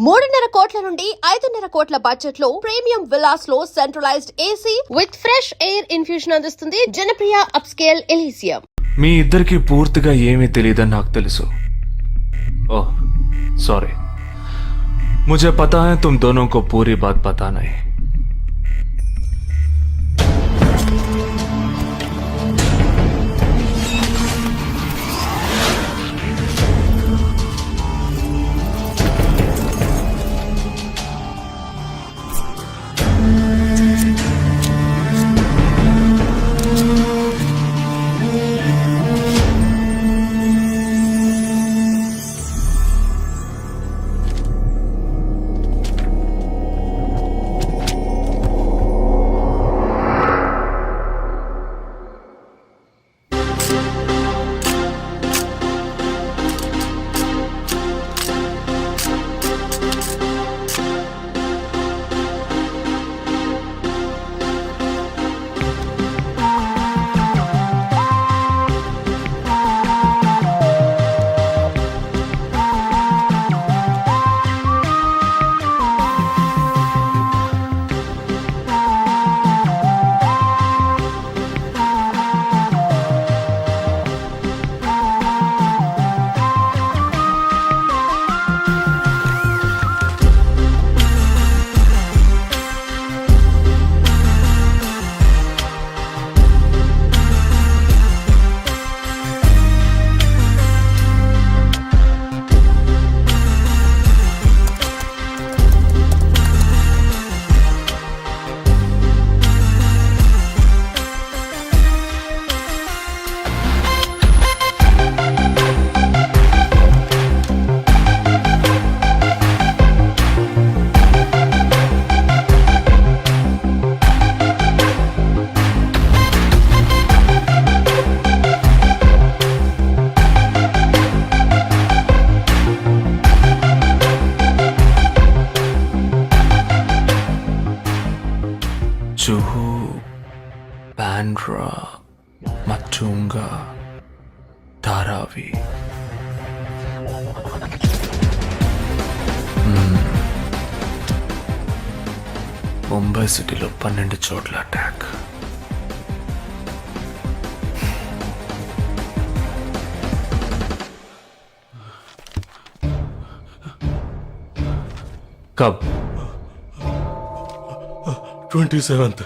3.5 కోట్ల నుండి 5.5 కోట్ల బడ్జెట్ లో ప్రీమియం విల్లాస్ లో centralised AC with fresh air infusion అందిస్తుంది జనప్రియ అప్స్కేల్ ఎలీసియం. మీ ఇద్దరికి పూర్తిగా ఏమీ తెలియదని నాకు తెలుసు. ओह सॉरी, मुझे पता है तुम दोनों को पूरी बात पता नहीं. जुहू, बांद्रा, मटुंगा, धारावी. ముంబై సిటీలో 12 చోట్ల అటాక్. కబ్ 27th.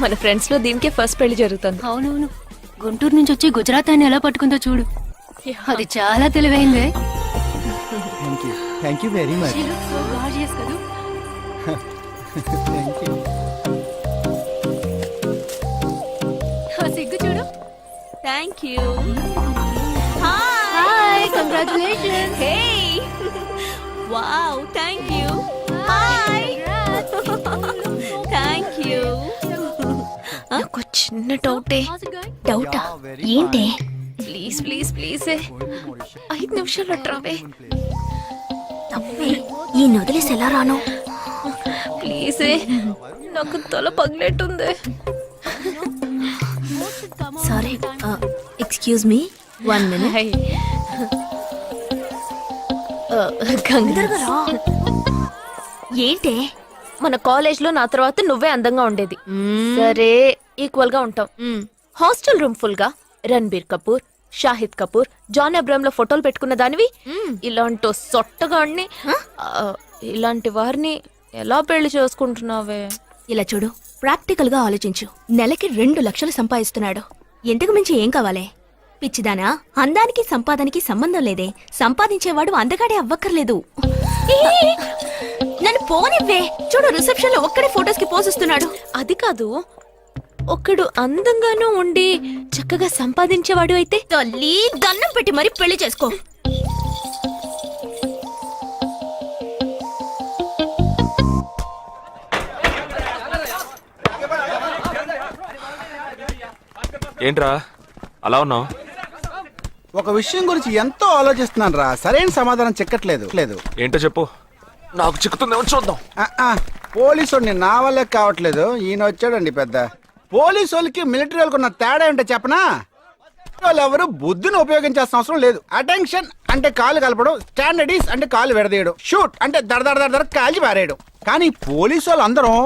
మన ఫ్రెండ్స్ లో దీనికే ఫస్ట్ పెళ్లి జరుగుతుంది. అవునవును, గుంటూరు నుంచి వచ్చి గుజరాత్ అని ఎలా పట్టుకుందో చూడు. అది చాలా తెలివైందే. Thank you very much. సిగ్గు చూడు. Thank you. Hi, congratulations. Hey wow, thank you. Hi. చిన్న డౌటే. డౌటా ఏంటి? ప్లీజ్ ప్లీజ్ ప్లీజ్ 5 నిమిషాలు ట్రావే. తప్పే, ఈ నదిలేసి ఎలా రాను? ప్లీజ్ నాకు తల పగిలేట్టుంది. Sorry, excuse me, 1 minute. Hi. Gangadhar రా. ఏంటి? మన కాలేజ్ లో నా తర్వాత నువ్వే అందంగా ఉండేది. సరే ఈక్వల్ గా ఉంటాం. హాస్టల్ రూమ్ ఫుల్ గా రణబీర్ కపూర్, షాహిద్ కపూర్, జాన్ అబ్రామ్ లో ఫోటోలు పెట్టుకున్న దానివి ఇలాంటి సొట్టగాడిని, ఇలాంటి వారిని ఎలా పెళ్లి చేసుకుంటున్నావే? ఇలా చూడు, ప్రాక్టికల్ గా ఆలోచించు. నెలకి 2 లక్షలు సంపాదిస్తున్నాడు. ఎంతకు మించి ఏం కావాలే? పిచ్చిదానా, అందానికి సంపాదనకి సంబంధం లేదే. సంపాదించేవాడు అందగాడే అవ్వక్కర్లేదు. నన్ను పోనివ్వే. చూడు, రిసెప్షన్ లో ఒక్కడే ఫోటోస్ కి పోజిస్తున్నాడు. అది కాదు, ఒకడు అందంగానూ ఉండి చక్కగా సంపాదించేవాడు అయితే తల్లి దండం పెట్టి మరీ పెళ్లి చేసుకో. ఏంట్రా అలా ఉన్నావు? ఒక విషయం గురించి ఎంతో ఆలోచిస్తున్నాను రా, సరైన సమాధానం చిక్కట్లేదు. ఏంటో చెప్పు, నాకు చిక్కుతుందేమో చూద్దాం. పోలీసు నా వల్లే కావట్లేదు. ఈయన వచ్చాడండి పెద్ద. పోలీసు వాళ్ళకి మిలిటరీ వాళ్ళకి ఉన్న తేడా ఏంటో చెప్పనా? వాళ్ళు ఎవరు బుద్ధిని ఉపయోగించాల్సిన అవసరం లేదు. అటెన్షన్ అంటే కాలు కలపడం, స్టాండర్డీస్ అంటే కాలు విడదీయడం, షూట్ అంటే దడ కాల్చి పారేయడం. కానీ పోలీసు వాళ్ళు అందరం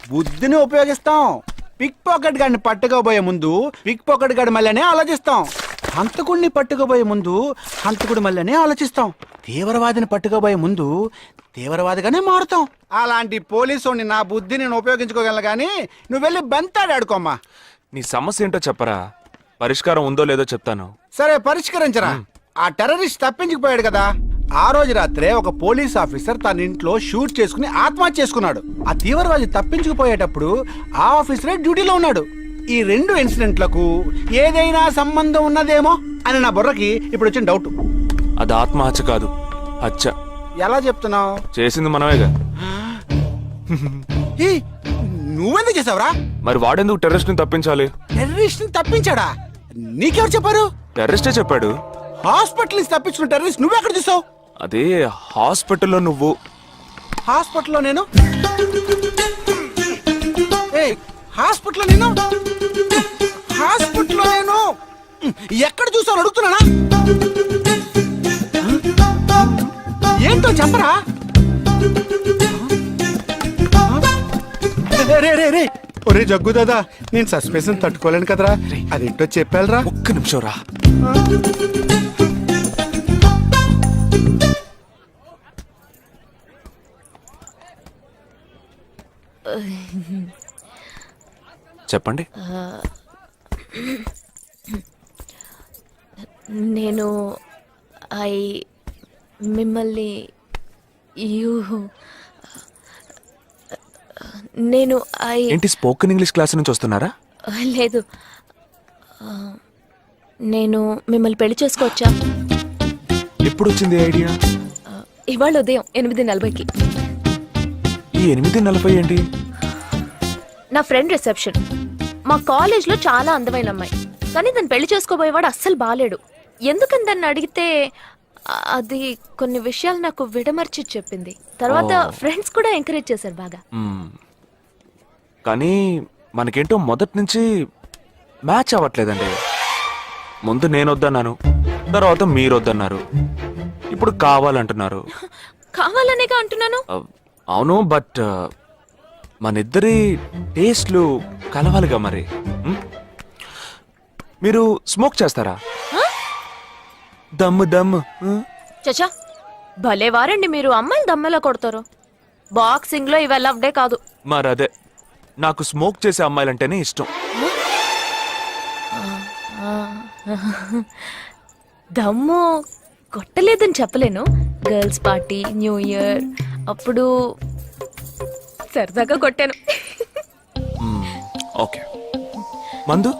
బుద్ధిని ఉపయోగిస్తాం. పిక్ పాకెట్ గాడిని పట్టుకోబోయే ముందు పిక్ పాకెట్ గాడి మళ్ళీనే ఆలోచిస్తాం. హంతకుడిని పట్టుకోబోయే ముందు హంతకుడి మళ్ళీనే ఆలోచిస్తాం. తీవ్రవాదిని పట్టుకోబోయే ముందు తీవ్రవాదిగానే మారుతాం. అలాంటి పోలీసుని నా బుద్ధి నేను ఉపయోగించుకోగలను, కానీ నువ్వు వెళ్ళి బంతాడాడుకోమ్మా. నీ సమస్య ఏంటో చెప్పరా, పరిష్కారం ఉందో లేదో చెప్తాను. సరే, పరిష్కరించరా. ఆ టెర్రరిస్ట్ తప్పించుకుపోయాడు కదా, ఆ రోజు రాత్రే ఒక పోలీస్ ఆఫీసర్ తన ఇంట్లో షూట్ చేసుకుని ఆత్మహత్య చేసుకున్నాడు. ఆ తీవ్రవాది తప్పించుకుపోయేటప్పుడు ఆ ఆఫీసరే డ్యూటీలో ఉన్నాడు. ఈ 2 ఇన్సిడెంట్లకు ఏదైనా సంబంధం ఉన్నదేమో అని నా బుర్రకి ఇప్పుడు వచ్చిన డౌట్. అది ఆత్మహత్య కాదు, హత్య. ఎలా చెప్తున్నావు? చేసింది మనమేగా. నువ్వెందుకు చేసావురా? మరి వాడెందుకు టెర్రరిస్ట్ ని తప్పించాలి? టెర్రరిస్ట్ ని తప్పించాడా? నీకెవరు చెప్పారు? టెర్రరిస్టే చెప్పాడు. హాస్పిటల్ నుంచి తప్పించిన టెర్రరిస్ట్ నువ్వెక్కడ చూసావు? అదే హాస్పిటల్లో నువ్వు. హాస్పిటల్లో నేను? హాస్పిటల్లో నేను? హాస్పిటల్లో నేను ఎక్కడ చూసావు అడుగుతున్నానా? ఏంటో చెప్పరా? రే ఒరే జగ్గు దాదా, నేను సస్పెన్షన్ తట్టుకోలేను కదరా. అదేంటో చెప్పాలరా. ఒక్క నిమిషం రా. చెప్పండి. నేను మిమ్మల్ని నేను ఏంటి, స్పోకెన్ ఇంగ్లీష్ క్లాస్ నుంచి వస్తున్నారా? లేదు, నేను మిమ్మల్ని పెళ్లి చేసుకోవచ్చా? ఎప్పుడు వచ్చింది ఐడియా? ఇవాళ ఉదయం 8:40కి. ఈ 8:40 ఏంటి? నా ఫ్రెండ్ రిసెప్షన్. మా కాలేజ్ లో చాలా అందమైన అమ్మాయి, కానీ దాన్ని పెళ్లి చేసుకోబోయేవాడు అస్సలు బాలేడు. ఎందుకని దాన్ని అడిగితే అది కొన్ని విషయాలు నాకు విడమర్చి చెప్పింది. తర్వాత ఫ్రెండ్స్ కూడా ఎంకరేజ్ చేశారు బాగా. కానీ మనకేంటో మొదటి నుంచి మ్యాచ్ అవ్వట్లేదండి. ముందు నేను వద్దన్నాను, తర్వాత మీరు వద్దన్నారు, ఇప్పుడు కావాలంటున్నారు. కావాలనేగా అంటున్నాను. అవును, బట్ మనిద్దరి టేస్ట్లు కలవాలిగా మరి. మీరు స్మోక్ చేస్తారా? దమ్ము దమ్ము. చచ్చా, భలే వారండి మీరు. అమ్మాయిలు దమ్మెలా కొడతారు. బాక్సింగ్ లో ఇవి లవ్డే కాదు. మరదే, నాకు స్మోక్ చేసే అమ్మాయిలంటేనే ఇష్టం. దమ్ము కొట్టలేదని చెప్పలేను. గర్ల్స్ పార్టీ, న్యూ ఇయర్ అప్పుడు సరదాగా కొట్టాను. ఓకే, మందు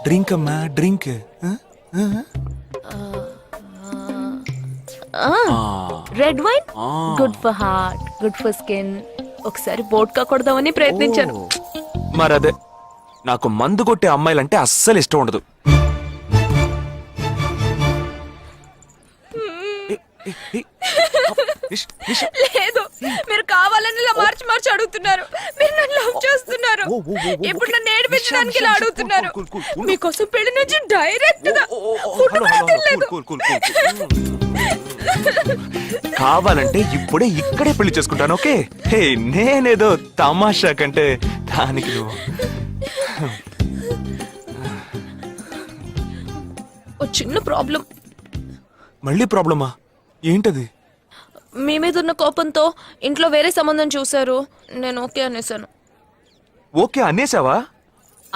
డ్రింక్ అమ్మా, drink. Red wine good for heart, good for skin. ఒకసారి బోట్కా కొడదామని ప్రయత్నించాను. మరదే, నాకు మందు కొట్టే అమ్మాయిలంటే అస్సలు ఇష్టం ఉండదు. లేదు, మీరు కావాలని ఇలా మార్చి మార్చి అడుగుతున్నారు. మీరు నన్ను లవ్ చేస్తున్నారు. ఇప్పుడు నన్ను ఏడిపించడానికి ఇలా అడుగుతున్నారు. మీకోసం పెళ్లి నుంచి డైరెక్ట్ గా ఫుడ్ కూడా తినలేదు. కావాలంటే ఇప్పుడే ఇక్కడే పెళ్లి చేసుకుంటాను. ఓకే, హే నేనేదో తమాషా కంటే దానికి నువ్వు ఓ చిన్న ప్రాబ్లం. మళ్ళీ ప్రాబ్లమా? ఏంటది? మీ మీద ఉన్న కోపంతో ఇంట్లో వేరే సంబంధం చూశారు. నేను ఓకే అనేసాను. ఓకే అనేసావా?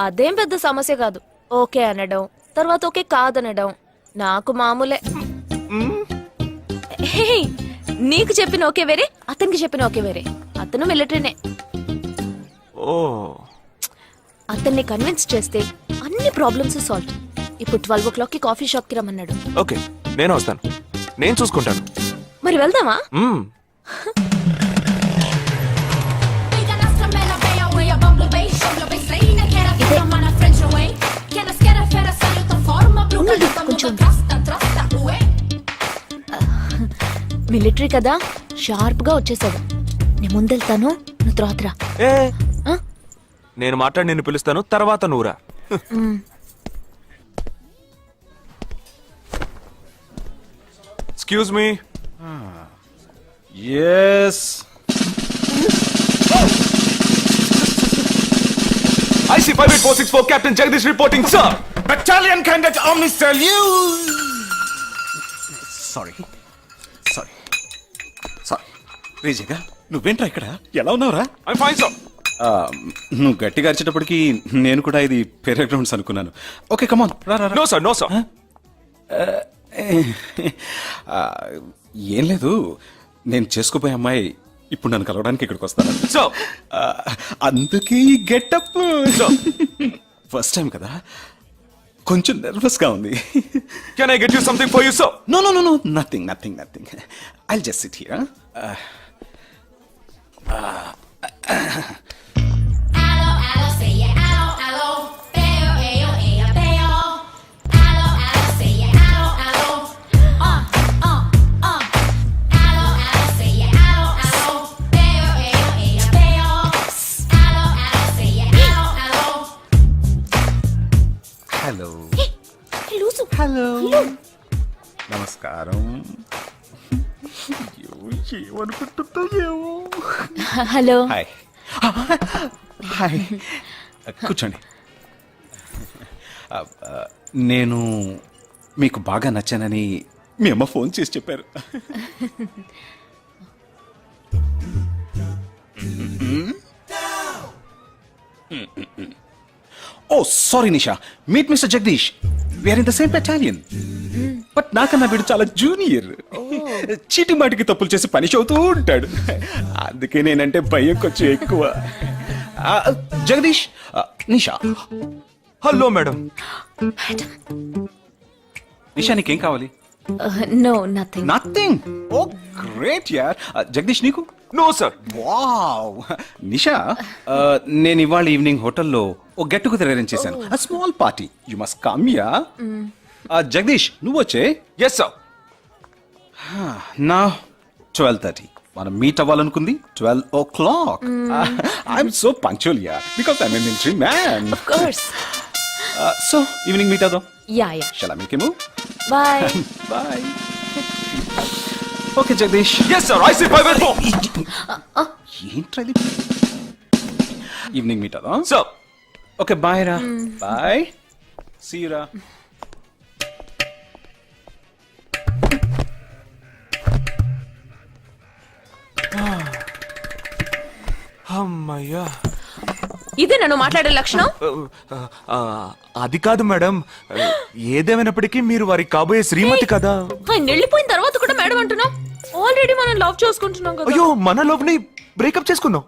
అదేం పెద్ద సమస్య కాదు. ఓకే అనడం, తర్వాత ఓకే కాదనడం నాకు మామూలే. హే, నీకు చెప్పిన ఓకే వేరే, అతనికి చెప్పిన ఓకే వేరే. అతను మిలిటరీనే. ఓ, అతన్ని కన్విన్స్ చేస్తే అన్ని ప్రాబ్లమ్స్ సాల్వ్. ఇప్పుడు 12 o'clockకి కాఫీ షాప్ కి రమ్మన్నాడు. ఓకే నేను వస్తాను, నేను చూసుకుంటాను. మరి వెళ్దామా? మ్మ్. మిలిటరీ కదా, షార్ప్ గా వచ్చేసాడు. నేను ముందెళ్తాను, నువ్వు తర్వాత రా. ఏ ఆ? నేను మాట్లాడి నిన్ను పిలుస్తాను, తర్వాత నువ్వురా. Excuse me. Yes. IC 58464 Captain Jagdish reporting, sir. Battalion Cadet Omni salute. Sorry. రేజేగా నువ్వేంట్రా ఇక్కడ? ఎలా ఉన్నావురా? I'm fine, sir. నువ్వు గట్టిగా అరిచేటప్పటికి నేను కూడా ఇది పేరే గ్రౌండ్స్ అనుకున్నాను. ఓకే కమాన్ రా రా రా. No, sir. No, sir. ఏం లేదు, నేను చేసుకోపోయే అమ్మాయి ఇప్పుడు నన్ను కలవడానికి ఇక్కడికి వస్తాను. Sir. అందుకే ఈ గెటప్. ఫస్ట్ టైం కదా, కొంచెం నర్వస్ గా ఉంది. Can I get you something for you, sir? No, nothing. I'll just sit here. Allo, say yeah, allo, beo, ayo, ayo, beo. Allo, say yeah, allo, Allo, say yeah, allo, beo, ayo, ayo, beo. Allo, say yeah, allo. Hello. నమస్కారం. ఏమనుకుంటుందో ఏమో. Hello. Hi కూర్చోండి. నేను మీకు బాగా నచ్చానని మీ అమ్మ phone చేసి చెప్పారు. Oh sorry Nisha, meet mister Jagadish. We are in the same battalion. But నాకన్నా వీడు చాలా జూనియర్. చీటి మాటికి తప్పులు చేసి పని అవుతూ ఉంటాడు. అందుకే నేనంటే భయం కొంచెం ఎక్కువ. జగదీష్, నిషా. Hello madam. నిషా నీకేం కావాలి? No, nothing. Nothing. Oh great యార్. జగదీష్ నీకు? No, sir. వావ్. నిషా, నేను ఇవాళ ఈవినింగ్ హోటల్లో ఓ గెట్ టుగెదర్ అరేంజ్ చేశాను. Small party. You must come యా. జగదీష్ నువ్వు వచ్చే. Yes, sir. నా 12:30 మనం మీట్ అవ్వాలనుకుంది 12 o'clock. ఐఎమ్ సో పంక్చువల్ యా, because I'm a military man. Of course. So evening meet అవుదాం. Yeah. Shall I make a move? Bye. Bye. Okay Jagadish. Yes, sir. IC 584. ఏంట్రది? Evening meet అవుదాం. Sir. Okay bye రా. Bye. See you రా. అమ్మయ్యా. ఇదే నన్ను మాట్లాడే లక్షణం. అది కాదు మేడం, ఏదేమైనప్పటికీ మీరు వారికి కాబోయే శ్రీమతి కదా. ఆయన వెళ్ళిపోయిన తర్వాత కూడా మేడం అంటున్నాం. ఆల్రెడీ మనం లవ్ చేసుకుంటున్నాం కదా. అయ్యో, మన లవ్ ని బ్రేకప్ చేసుకున్నాం.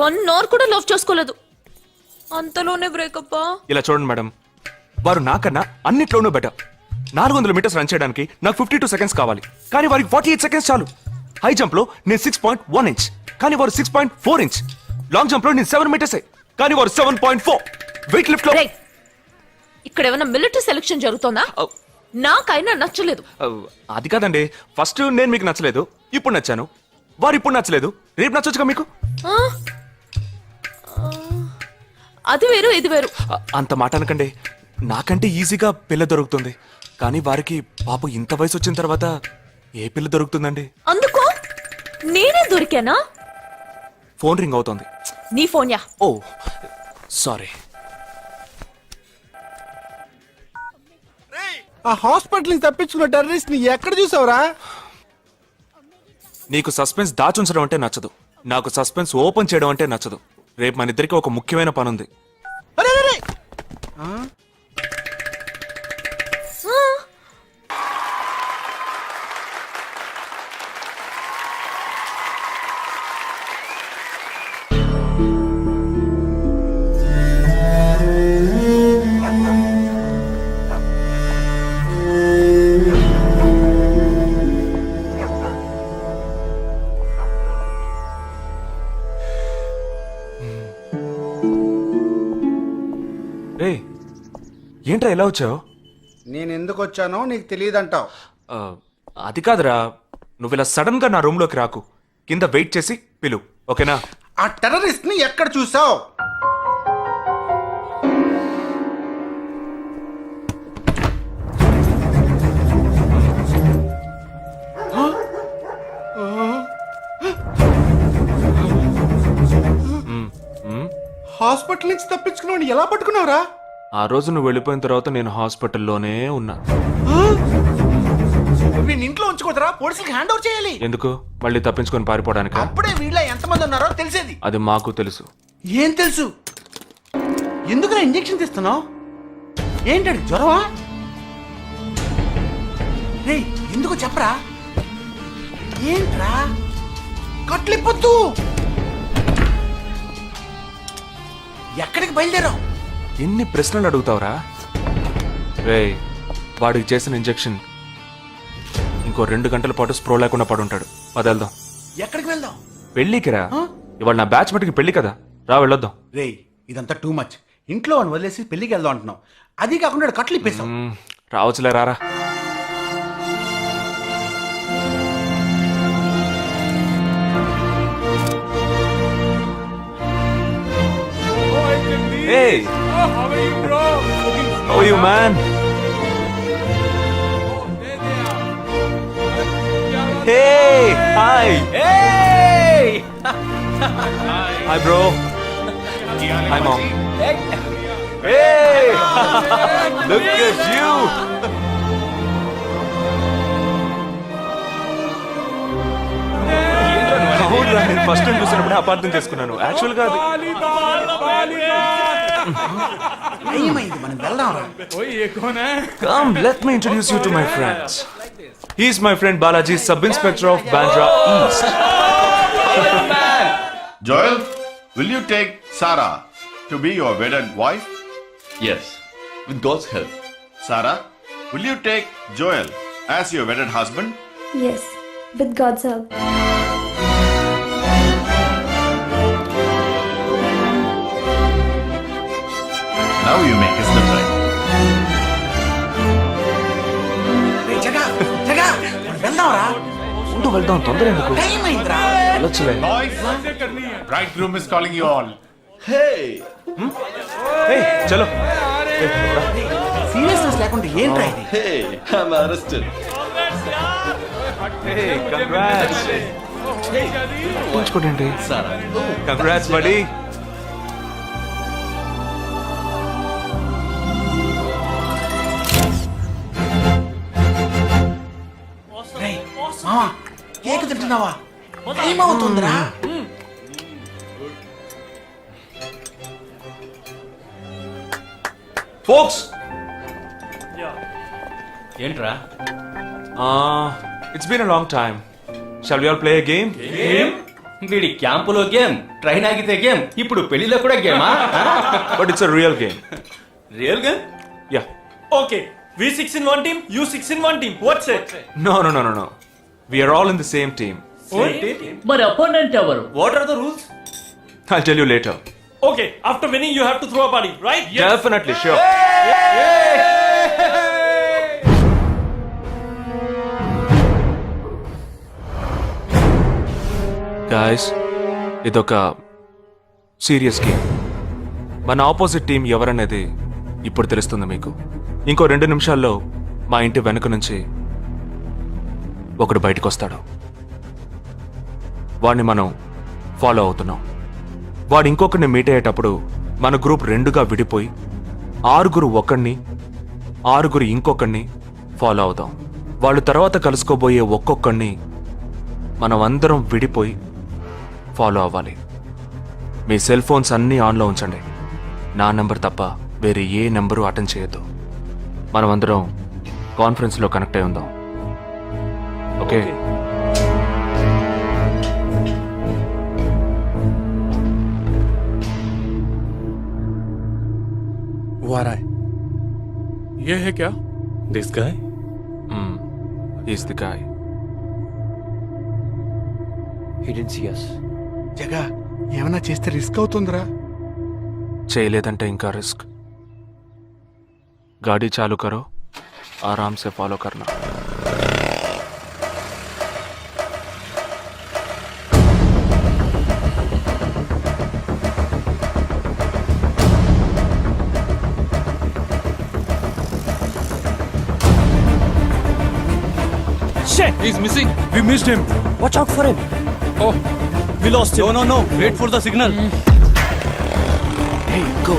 1 hour కూడా లవ్ చేసుకోలేదు, అంతలోనే బ్రేకప్. ఇలా చూడండి మేడం, వారు నాకన్నా అన్నిట్లోనూ బెటర్. 400 మీటర్స్ రన్ చేయడానికి నాకు 52 seconds కావాలి, కానీ వారికి 48 seconds చాలు. హై జంప్ లో నేను 6.1 inch, కానీ వారు 6.4 inch. లాంగ్ జంప్ లో నేను 7 meters, కానీ వారు 7.4 వెయిట్ లిఫ్ట్ లో రేయ్, ఇక్కడ ఏమైనా మిలిటరీ సెలక్షన్ జరుగుతోందా? నాకైనా నచ్చలేదు. అది కాదండి, ఫస్ట్ నేను మీకు నచ్చలేదు, ఇప్పుడు నచ్చాను. వారు ఇప్పుడు నచ్చలేదు, రేపు నచ్చొచ్చుగా మీకు. ఆ? అది వేరు ఇది వేరు. అంత మాట అనకండి. నాకంటే ఈజీగా పిల్ల దొరుకుతుంది, కానీ వారికి పాపం ఇంత వయసు వచ్చిన తర్వాత ఏ పిల్ల దొరుకుతుందండి? అందుకో నేనే దొరికానా? ఫోన్ రింగ్ అవుతోంది. నీ ఫోన్ యా. ఓ సారీ. ఆ హాస్పిటల్ నుంచి తప్పించుకున్న టెర్రరిస్ట్ ని ఎక్కడ చూసావురా? నీకు సస్పెన్స్ దాచుంచడం అంటే నచ్చదు, నాకు సస్పెన్స్ ఓపెన్ చేయడం అంటే నచ్చదు. రేపు మన ఇద్దరికి ఒక ముఖ్యమైన పని ఉంది. అరే, అరే, అరే. రే ఏంట్రా ఎలా వచ్చావు? నేను ఎందుకు వచ్చానో నీకు తెలియదంటావు. అది కాదురా, నువ్వు ఇలా సడన్ గా నా రూమ్ లోకి రాకు. కింద వెయిట్ చేసి పిలు, ఓకేనా? ఆ టెర్రరిస్ట్ ని ఎక్కడ చూసావు? హాస్పిటల్ నుంచి తప్పించుకున్నావు, ఎలా పట్టుకున్నావురా? ఆ రోజు నువ్వు వెళ్ళిపోయిన తర్వాత నేను హాస్పిటల్లోనే ఉన్నా. వీడిని ఇంట్లో ఉంచుకోదరా, పోలీసులకు హ్యాండ్ ఓవర్ చేయాలి. ఎందుకు? మళ్ళీ తప్పించుకొని పారిపోవడానికి? అప్పుడే వీళ్ళ ఎంతమంది ఉన్నారో తెలిసేది. అది మాకు తెలుసు. ఏం తెలుసు? ఎందుకురా ఇంజెక్షన్ తీస్తున్నావు? ఏంటండి జ్వరమా? రే ఎందుకు చెప్పరా? ఏంట్రా కట్లిప్పొద్దు. ఎక్కడికి బయలుదేరావు? ఎన్ని ప్రశ్నలు అడుగుతావురా? రే వాడికి చేసిన ఇంజెక్షన్ ఇంకో 2 గంటల పాటు స్ప్రో లేకుండా పడుంటాడు. పదెళ్దాం. ఎక్కడికి వెళ్దాం? పెళ్ళికి రా. ఇవాళ నా బ్యాచ్ మటుకి పెళ్లి కదా, రా వెళ్ళొద్దాం. రే ఇదంతా టూ మచ్. ఇంట్లో అని వదిలేసి పెళ్లికి వెళ్దాం అంటున్నావు, అది కాకుండా కట్లు ఇప్పేసావు. రావచ్చులే, రారా. Hey! How are you, bro? How are you, man? Hey! Hi! Hey! Hi, bro. Hi, mom. Hey! Look at you! అవునురా, నేను ఫస్ట్ టైం చూసినప్పుడే అపార్థం చేసుకున్నాను. యాక్చువల్ గా ఏమైంది, మనం వెళ్దాం. Come, let me introduce you to my friends. He's my friend Balaji, Sub-Inspector of Bandra East. Joel, will you take Sarah to be your wedded wife? Yes, with God's help. Sarah, will you take Joel as your wedded husband? Yes, with God's help. Now you may kiss the bride. జగా జగా వెళ్దాంరా. ఉండు, వెళ్దాం. తొందర ఎందుకు? Time అయిందిరా. వెళ్ళొచ్చులే. Boys, bridegroom is calling you all. Hey! Hey, చలో. Seriousness లేకుండా ఏంట్రా ఇది? Hey, I'm arrested. Hey, congrats. ఉంచుకోండి. Sarah. Congrats, buddy. రేయ్, మావా, కేక్ తింటున్నావా? టైం అవుతుందిరా. Folks! ఏంట్రా? It's been a long time. Shall we all play a game? వీడి క్యాంపులో గేమ్, ట్రైన్ ఆగితే గేమ్, ఇప్పుడు పెళ్లిలో కూడా గేమా? But it's a real game. Real game? Yeah. Okay, we 6 in one team, you 6 in one team. What's it? No. We are all in the same team. మరి opponent ఎవరు? What are the rules? I'll tell you later. Okay, after winning, you have to throw a party, right? Definitely sure. Guys, ఇదొక serious game. మన opposite team ఎవరనేది ఇప్పుడు తెలుస్తుంది మీకు. ఇంకో 2 నిమిషాల్లో మా ఇంటి వెనుక నుంచి ఒకడు బయటకు వస్తాడు. వాడిని మనం ఫాలో అవుతున్నాం. వాడు ఇంకొకరిని మీట్ అయ్యేటప్పుడు మన గ్రూప్ 2గా విడిపోయి 6 ఒకడిని 6 ఇంకొకరిని ఫాలో అవుతాం. వాళ్ళు తర్వాత కలుసుకోబోయే ఒక్కొక్కడిని మనం అందరం విడిపోయి ఫాలో అవ్వాలి. మీ సెల్ ఫోన్స్ అన్నీ ఆన్లో ఉంచండి. నా నెంబర్ తప్ప వేరే ఏ నెంబరు అటెండ్ చేయొద్దు. మనం అందరం కాన్ఫరెన్స్లో కనెక్ట్ అయి ఉందాం. ఓకే? Who are I? ये है क्या? This guy? Is the guy. He didn't see us. జగా ఏమన్నా చేస్తే రిస్క్ అవుతుందిరా. చేయలేదంటే ఇంకా రిస్క్. गाड़ी चालू करो, आराम से फॉलो करना. Shit! He's missing. We missed him. Watch out for him. Oh, we lost him. No. Wait for the signal. Hey, go.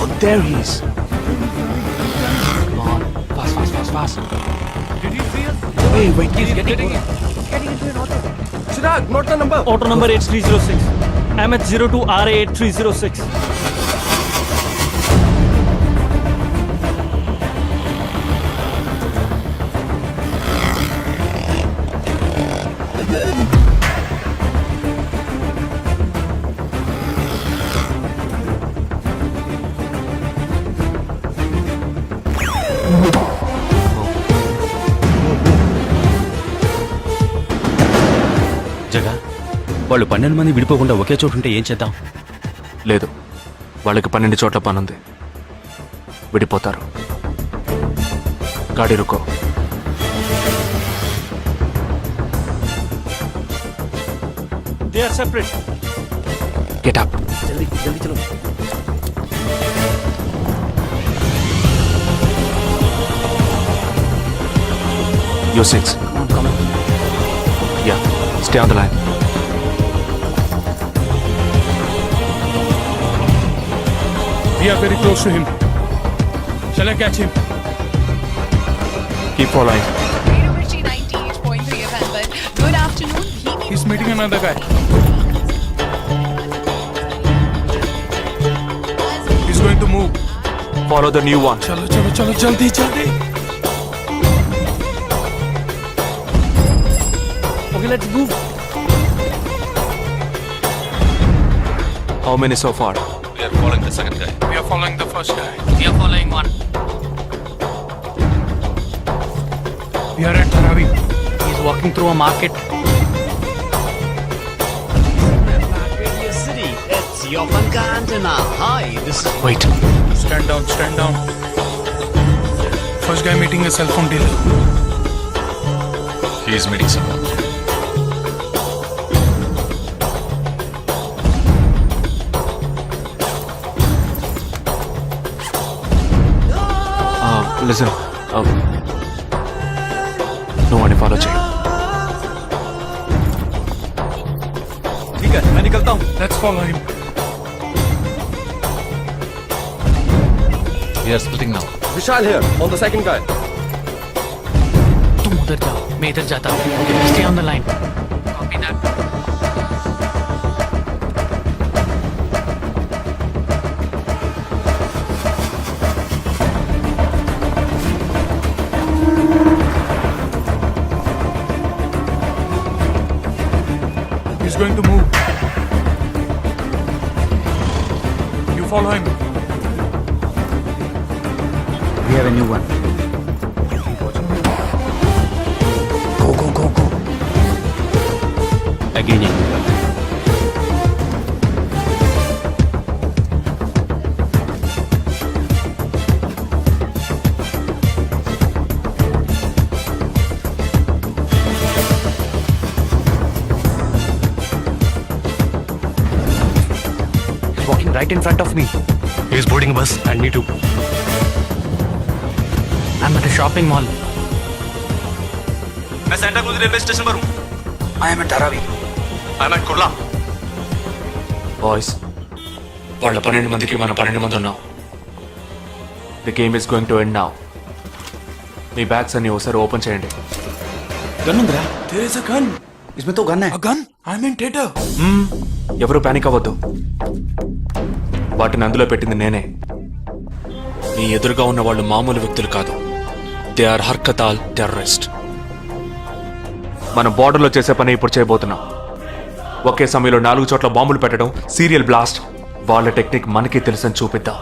Oh, there he is. Come on, fast. Did you see us? Wait, He's getting into an auto. Chirag, note the number. Auto number 8306. MH02 RA 8306. జగా, వాళ్ళు 12 మంది విడిపోకుండా ఒకే చోటు ఉంటే ఏం చేద్దాం? లేదు, వాళ్ళకి 12 చోట్ల పనుంది. విడిపోతారు. గాడి రుకో. They are separate. Get up. जल्दी चलो. You 6. Come on. Yeah, stay on the line. We are very close to him. Shall I catch him? Keep following. Good afternoon. He's meeting another guy. He's going to move. Follow the new one. चलो जल्दी. Okay, let's move. How many so far? We are following the second guy. We are following the first guy. We are following one. We are at Dharavi. He's walking through a market. Wait. Stand down. First guy meeting a cell phone dealer. He is meeting someone. Listen. No one follow check. ठीक है, मैं निकलता हूँ. Let's follow him. We are splitting now. Vishal here, on the second guy. तुम उधर जाओ, मैं इधर जाता हूँ. Stay on the line. Copy that. He's going to move. You follow him. We have a new one. Again, right in front of me. He is boarding a bus and me too. I'm at a shopping mall. मैं Santa cruise railway station पर हूँ. I am at Dharavi. I am at Kurla. Boys, వాళ్ళ 12 మందికి మనం 12 మంది ఉన్నాం. The game is going to end now. Me bags అన్ని ఒకసారి ఓపెన్ చేయండి. గన్ ఉందిరా? There is a gun. इसमें तो गन है. A gun? I'm in theater. ఎవరు పానిక్ అవ్వద్దు. వాటిని అందులో పెట్టింది నేనే. మీ ఎదురుగా ఉన్న వాళ్ళు మామూలు వ్యక్తులు కాదు. They are Harkatul terrorist. మనం బార్డర్లో చేసే పని ఇప్పుడు చేయబోతున్నాం. ఒకే సమయంలో 4 చోట్ల బాంబులు పెట్టడం, సీరియల్ బ్లాస్ట్. వాళ్ళ టెక్నిక్ మనకి తెలుసని చూపిద్దాం.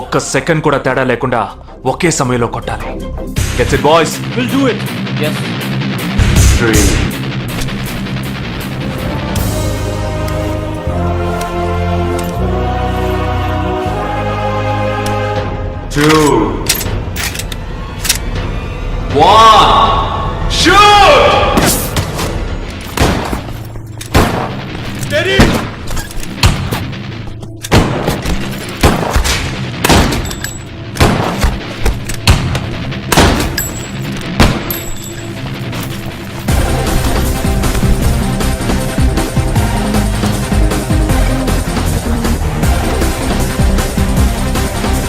ఒక్క సెకండ్ కూడా తేడా లేకుండా ఒకే సమయంలో కొట్టాలి. Gets it boys. We'll do it. Yes. 3 2 1 shoot! Steady!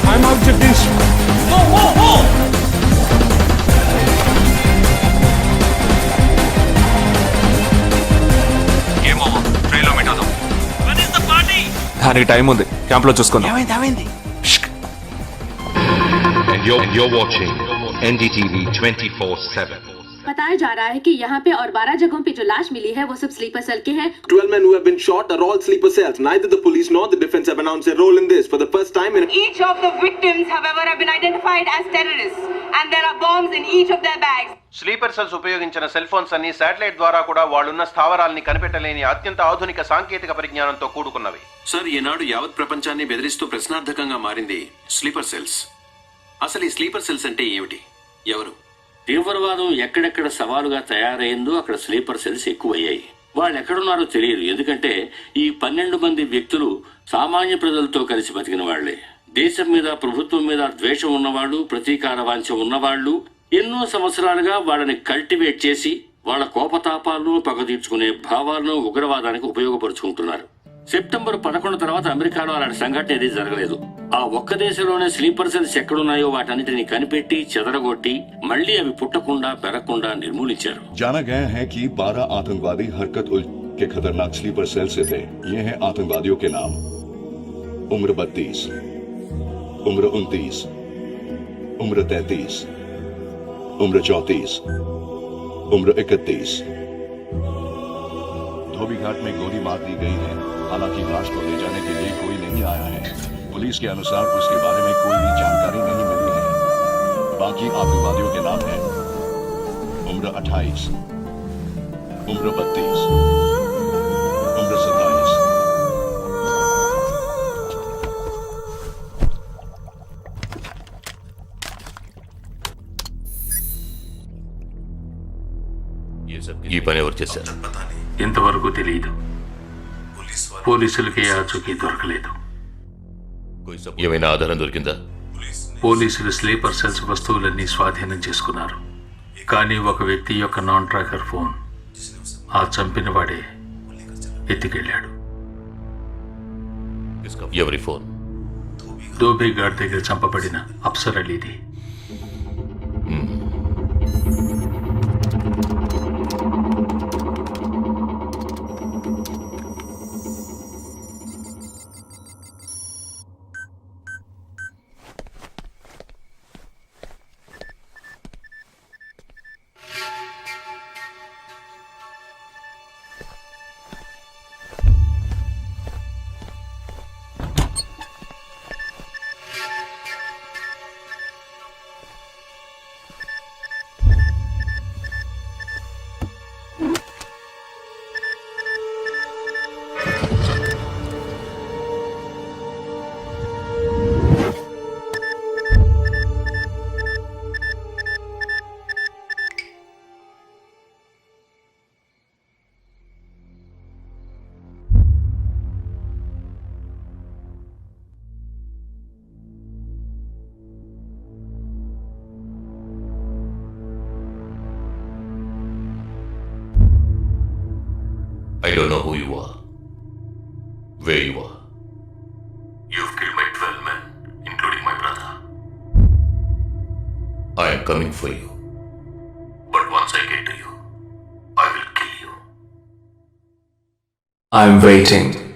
I'm out, Jagdish. Go, go, go! Game over. ట్రైన్లో మీట్ అవుదాం. దానికి టైం ఉంది. క్యాంప్లో చూసుకుందాం. And you're watching NDTV 24/7. बताया जा रहा है कि यहाँ पे और 12 जगहों पे जो लाश मिली है वो सब स्लीपर सेल के हैं. 12 men who have been shot are all sleeper cells. Neither the police nor the defense have announced their role in this. For the first time in Each of the victims, however, have been identified as terrorists, and there are bombs in each of their bags. Sleeper cells ఉపయోగించిన cell phones అన్ని satellite ద్వారా కూడా వాళ్ళున్న స్థావరాల్ని కనిపెట్టలేని అత్యంత ఆధునిక సాంకేతిక పరిజ్ఞానంతో కూడుకున్నవి. Sir, ఈనాడు యావత్ ప్రపంచాన్ని బెదిరిస్తూ ప్రశ్నార్థకంగా మారింది స్లీపర్ సెల్స్. అసలు ఈ స్లీపర్ సెల్స్ అంటే ఏమిటి? ఎవరు? తీవ్రవాదం ఎక్కడెక్కడ సవాలుగా తయారైందో అక్కడ స్లీపర్ సెల్స్ ఎక్కువయ్యాయి. వాళ్ళు ఎక్కడున్నారో తెలియదు. ఎందుకంటే ఈ 12 మంది వ్యక్తులు సామాన్య ప్రజలతో కలిసి బతికిన వాళ్లే. దేశం మీద, ప్రభుత్వం మీద ద్వేషం ఉన్నవాళ్ళు, ప్రతీకార వాంఛ ఉన్నవాళ్లు ఎన్నో సంవత్సరాలుగా వాళ్ళని కల్టివేట్ చేసి వాళ్ళ కోపతాపాలను, పగ తీర్చుకునే భావాలను ఉగ్రవాదానికి ఉపయోగపరుచుకుంటున్నారు. సెప్టెంబర్ 11 తర్వాత అమెరికాలో అలాంటి సంఘటన ఏది జరగలేదు. ఆ ఒక్క దేశంలోనే స్లీపర్ సెల్స్ ఎక్కడున్నాయో వాటన్నిటిని కనిపెట్టి చెదరగొట్టి మళ్లీ అవి పుట్టకుండా పెరగకుండా నిర్మూలించారు. जाना गया है कि 12 आतंकवादी हरकत उल के खतरनाक स्लीपर सेल से थे. ये हैं आतंकवादियों के नाम: उम्र 32, उम्र 29, उम्र 33, उम्र 34, उम्र 31. धोबी घाट में गोली मार दी गई है. हालांकि लाश को ले जाने के लिए कोई नहीं आया है. पुलिस के अनुसार उसके बारे में कोई भी जानकारी नहीं मिली है. बाकी आतंकवादियों के नाम हैं: उम्र 28, उम्र 32, उम्र 27. ఈ పని ఎవరు చేశారు? ఇంతవరకు తెలియదు. పోలీసులకి ఆచూకీ దొరకలేదు. ఏమైనా ఆధారం దొరికిందా? పోలీసులు స్లీపర్ సెల్స్ వస్తువులన్నీ స్వాధీనం చేసుకున్నారు. కానీ ఒక వ్యక్తి యొక్క నాన్ ట్రాకర్ ఫోన్ ఆ చంపిన వాడే ఎత్తికెళ్ళాడు. ఎవరి ఫోన్? దోబీ ఘాట్ దగ్గర చంపబడిన అప్సర్ అలీది. don't know who you are, where you are. You've killed my 12 men, including my brother. I am coming for you. But once I get to you, I will kill you. I'm waiting.